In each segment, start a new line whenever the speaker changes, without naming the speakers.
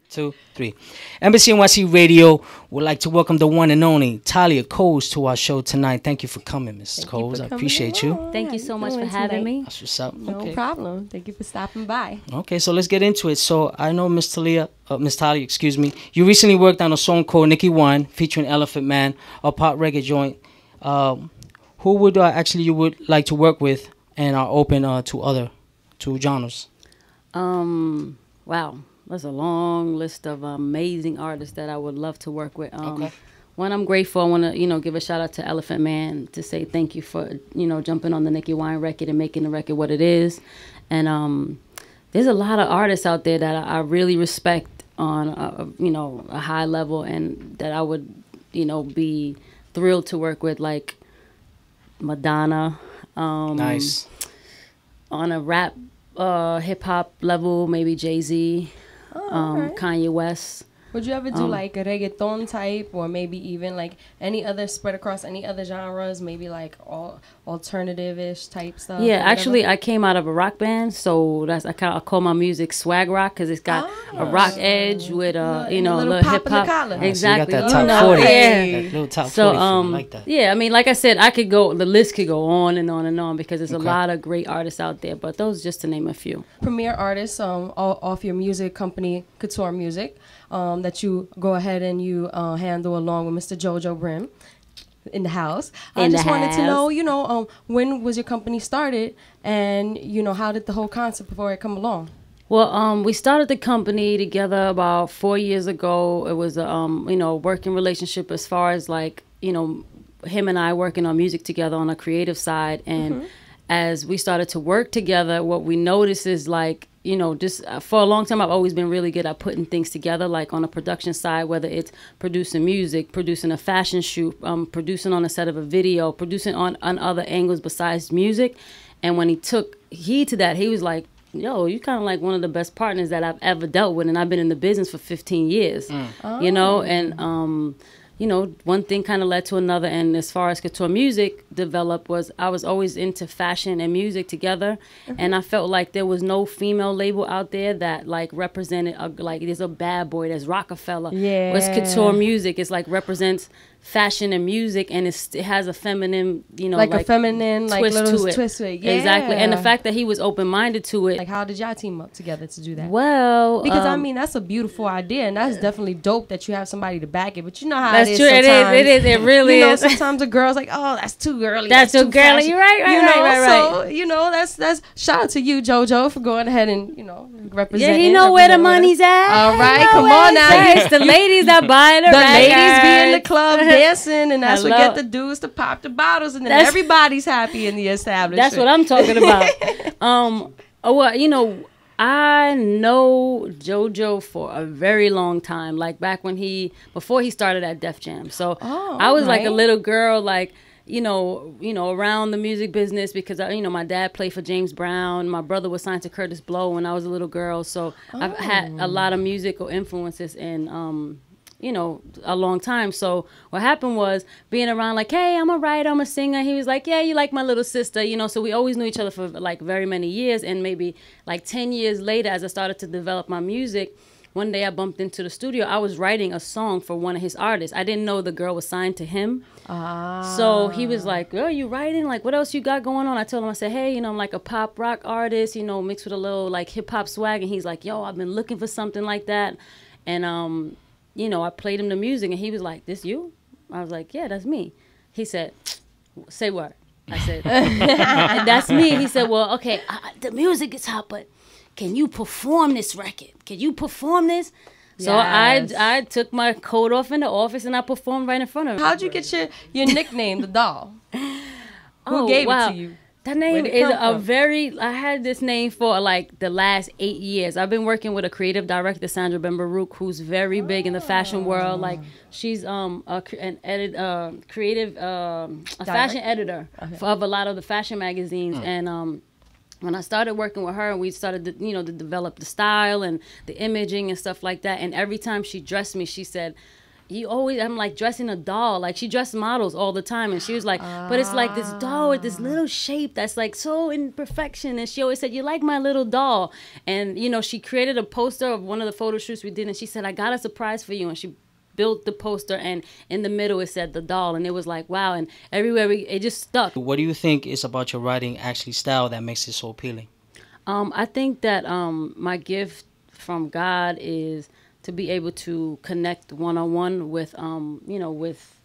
Two, three. Embassy NYC Radio would like to welcome the one and only Talia Coles to our show tonight. Thank you for coming, Mrs. Coles. I appreciate you.
Thank you so much for having me.
That's what's up.
No problem. Thank you for stopping by.
Okay, so let's get into it. So I know Miss Talia, excuse me. You recently worked on a song called Nikki One featuring Elephant Man, a pop reggae joint. Who would actually you would like to work with and are open to genres?
Wow. There's a long list of amazing artists that I would love to work with. One, I'm grateful. I want to, give a shout out to Elephant Man to say thank you for, jumping on the Nikki Wine record and making the record what it is. And there's a lot of artists out there that I really respect on, a high level and that I would, be thrilled to work with, like Madonna.
Nice.
On a rap, hip hop level, maybe Jay-Z.
Right.
Kanye West.
Would you ever do like a reggaeton type, or maybe even like any other spread across any other genres, maybe like all alternative-ish type stuff?
Yeah, actually, I came out of a rock band, so I call my music swag rock because it's got a rock edge with a a little hip hop. Exactly.
So you got that top 40.
Yeah.
That little top 40.
So
like that.
yeah, I mean, like I said, the list could go on and on and on because there's a lot of great artists out there, but those just to name a few.
Premier artists off your music company, Couture Music. That you go ahead and you handle along with Mr. Jojo Brim in the house. I just wanted to know, when was your company started, and how did the whole concept before it come along?
Well, we started the company together about 4 years ago. It was a working relationship as far as like him and I working on music together on a creative side, and as we started to work together, what we noticed is like, just for a long time, I've always been really good at putting things together, like on a production side, whether it's producing music, producing a fashion shoot, producing on a set of a video, producing on other angles besides music. And when he took heed to that, he was like, yo, you kind of like one of the best partners that I've ever dealt with. And I've been in the business for 15 years, one thing kind of led to another. And as far as Couture Music developed, I was always into fashion and music together. And I felt like there was no female label out there that like represented, there's a bad boy, there's Rockefeller. Yeah. Whereas Couture Music is like represents fashion and music, and it has a feminine,
like a feminine, like little twist to it. Yeah.
Exactly. And the fact that he was open-minded to it.
Like, how did y'all team up together to do that?
Well,
because I mean, that's a beautiful idea, and that's definitely dope that you have somebody to back it. But you know how
that's
it is
true.
sometimes.
It really is.
Sometimes the girl's like, oh, that's too girly.
That's too girly. You're right.
So, that's shout out to you, JoJo, for going ahead and, representing.
Yeah, you know where the money's at.
All right, come on now.
It's the ladies that buy the
ladies be in the club dancing, and that's what get the dudes to pop the bottles, and then everybody's happy in the establishment.
That's what I'm talking about. I know JoJo for a very long time, like back when before he started at Def Jam. So I was like a little girl, like, around the music business because, my dad played for James Brown. My brother was signed to Curtis Blow when I was a little girl. So I've had a lot of musical influences in, a long time. So what happened was being around like, hey, I'm a writer, I'm a singer. He was like, yeah, you like my little sister, so we always knew each other for like very many years. And maybe like 10 years later, as I started to develop my music, one day I bumped into the studio. I was writing a song for one of his artists. I didn't know the girl was signed to him. So he was like, oh, you writing? Like, what else you got going on? I told him, I said, hey, I'm like a pop rock artist, mixed with a little like hip hop swag. And he's like, yo, I've been looking for something like that. And, I played him the music, and he was like, this you? I was like, yeah, that's me. He said, say what? I said, that's me. He said, well, okay, the music is hot, but can you perform this record? Can you perform this? Yes. So I took my coat off in the office, and I performed right in front of him.
How'd you get your nickname, the doll? Who gave it to you?
That name is I had this name for like the last 8 years. I've been working with a creative director, Sandra Bembarouk, who's very big in the fashion world. Like, she's a fashion editor of a lot of the fashion magazines. And when I started working with her, and we started to, to develop the style and the imaging and stuff like that. And every time she dressed me, she said, I'm like dressing a doll. Like she dressed models all the time, and she was like, but it's like this doll with this little shape that's like so in perfection. And she always said, you like my little doll. And you know, she created a poster of one of the photo shoots we did, and she said, I got a surprise for you. And she built the poster, and in the middle it said the doll, and it was like, wow. And everywhere it just stuck.
What do you think is about your writing actually style that makes it so appealing?
I think that my gift from God is to be able to connect one-on-one with, you know, with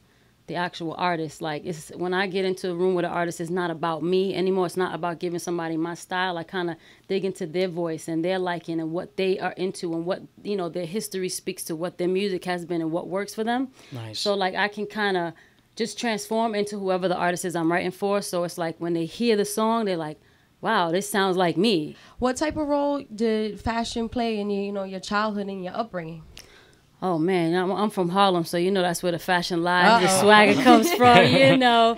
the actual artist. Like, it's when I get into a room with an artist, it's not about me anymore. It's not about giving somebody my style. I kind of dig into their voice and their liking and what they are into and what, you know, their history speaks to what their music has been and what works for them.
Nice.
So, like, I can kind of just transform into whoever the artist is I'm writing for. So it's like when they hear the song, they're like, wow, this sounds like me.
What type of role did fashion play in your, you know, your childhood and your upbringing?
Oh man, I'm from Harlem, so you know that's where the fashion lies, the swagger comes from, you know.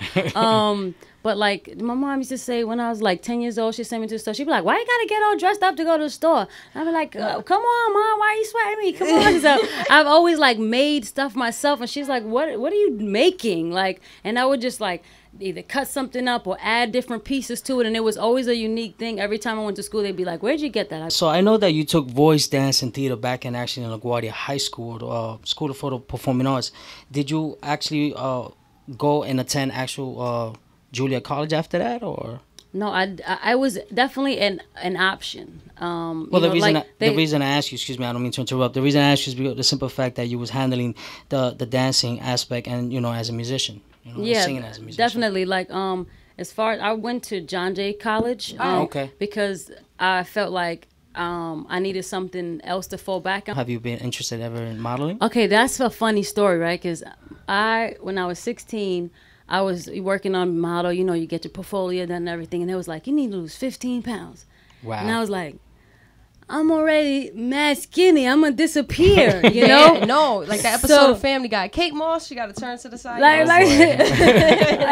But like my mom used to say when I was like 10 years old, she'd send me to the store. She'd be like, "Why you gotta get all dressed up to go to the store?" And I'd be like, "Come on, Mom, why are you sweating me? Come on." So I've always like made stuff myself, and she's like, "What are you making?" Like, and I would just like either cut something up or add different pieces to it, and it was always a unique thing. Every time I went to school, they'd be like, "Where'd you get that?"
So I know that you took voice, dance, and theater back in actually in LaGuardia High School, School of Photo Performing Arts. Did you actually go and attend actual Juilliard College after that, or?
No, I was definitely an option.
Well, the reason I asked you, excuse me, I don't mean to interrupt. The reason I asked you is because the simple fact that you was handling the dancing aspect and, you know, as a musician. You know,
yeah,
singing as a musician.
Definitely. Like, as far as I went to John Jay College,
okay,
because I felt like I needed something else to fall back on.
Have you been interested ever in modeling?
Okay, that's a funny story, right? Because when I was 16, I was working on model. You know, you get your portfolio done and everything, and it was like, you need to lose 15 pounds.
Wow.
And I was like, I'm already mad skinny. I'm gonna disappear, you know?
No, like that episode of Family Guy. Kate Moss, she got to turn to the side.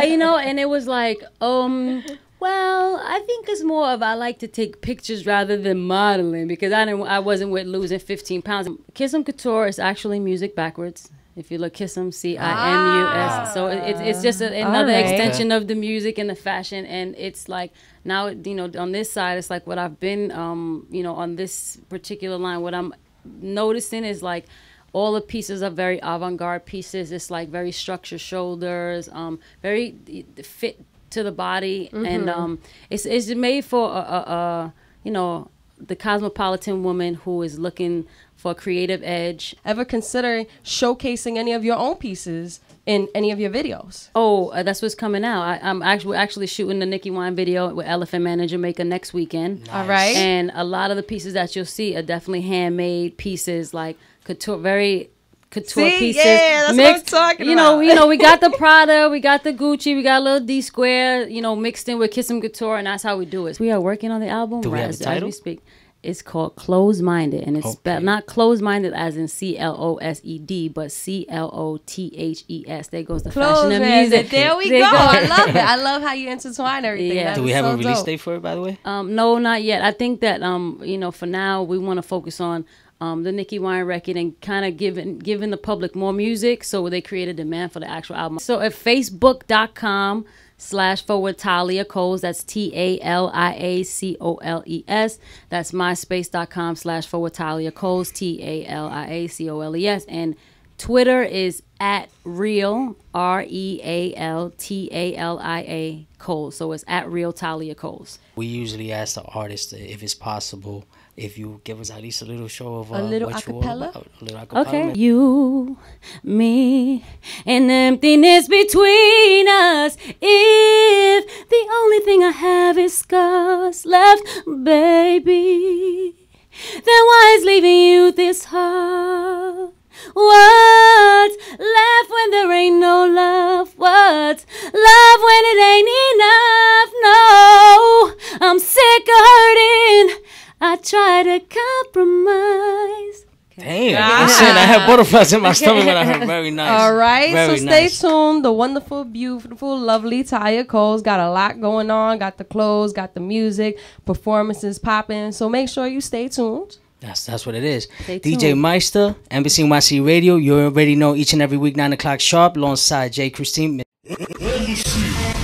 You know, and it was like, well, I think it's more of I like to take pictures rather than modeling because I wasn't with losing 15 pounds. Kissum Couture is actually music backwards. If you look, Kissum, CIMUS. So it's just another extension of the music and the fashion. And it's like now, you know, on this side, it's like what I've been, you know, on this particular line, what I'm noticing is like all the pieces are very avant-garde pieces. It's like very structured shoulders, very fit to the body. And it's made for, you know, the cosmopolitan woman who is looking for a creative edge.
Ever consider showcasing any of your own pieces in any of your videos?
Oh, that's what's coming out. We're actually shooting the Nicki Wine video with Elephant Man in Jamaica next weekend.
Nice.
All right.
And a lot of the pieces that you'll see are definitely handmade pieces, like couture, very couture pieces.
Yeah, that's
mixed,
what I'm talking
about.
about.
You know, we got the Prada, we got the Gucci, we got a little D Square, you know, mixed in with Kissum Couture, and that's how we do it. We are working on the album.
Do we have a title?
As we speak. It's called Closed Minded, and it's spelled not closed minded as in CLOSED, but CLOTHES. There goes the fashion and music.
There we go. I love it. I love how you intertwine everything.
Yeah.
Do we have a release date for it, by the way?
No, not yet. I think that you know, for now we want to focus on the Nicki Wine record and kind of giving the public more music, so they create a demand for the actual album. So at Facebook.com/Talia Coles, that's TALIACOLES. That's MySpace.com/Talia Coles, TALIACOLES. And Twitter is at real REALTALIA Coles. So it's at real Talia Coles.
We usually ask the artist if it's possible if you give us at least a little show of
a little
what
acapella.
A little acapella.
Okay. You, me, and emptiness between us. If the only thing I have is scars left, baby, then why is leaving you this hard? What's left when there ain't no love? What's love when it ain't enough? No, I'm sick of hurting. I try to compromise.
Damn, listen, I have butterflies in my stomach when I heard very nice.
All right,
very
so
nice.
stay tuned. The wonderful, beautiful, lovely Talia Coles got a lot going on. Got the clothes, got the music, performances popping. So make sure you stay tuned.
That's what it is.
Stay
DJ
tuned.
Myster, EmbassyNYC Radio. You already know each and every week 9 o'clock sharp, alongside J. Christine.
Embassy.